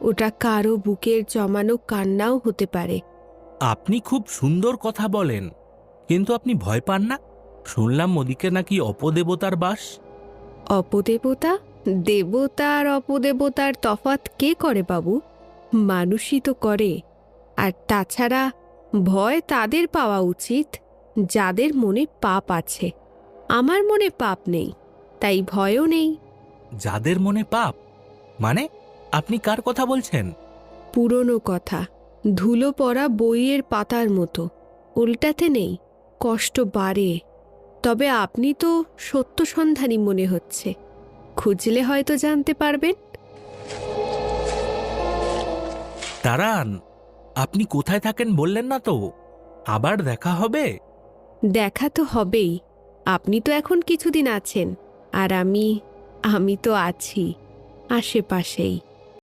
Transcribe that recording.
ওটা কারো বুকের জমানো কান্নাও হতে পারে। আপনি খুব সুন্দর কথা বলেন, কিন্তু আপনি ভয় পান না? শুনলাম ওদিকে নাকি অপদেবতার বাস। অপদেবতা? দেবতা আর অপদেবতার তফাৎ কে করে বাবু? মানুষই তো করে। আর তাছাড়া ভয় তাদের পাওয়া উচিত যাদের মনে পাপ আছে। আমার মনে পাপ নেই, তাই ভয়ও নেই। যাদের মনে পাপ মানে? আপনি কার কথা বলছেন? পুরনো কথা, ধুলো পড়া বইয়ের পাতার মতো, উল্টাতে নেই, কষ্ট বাড়ে। তবে আপনি তো সত্যসন্ধানী মনে হচ্ছে, খুঁজলে হয়তো জানতে পারবেন। দাঁড়ান, আপনি কোথায় থাকেন বললেন না তো? আবার দেখা হবে? দেখা তো হবেই। আপনি তো এখন কিছুদিন আছেন, আর আমি তো আছি আশেপাশেই।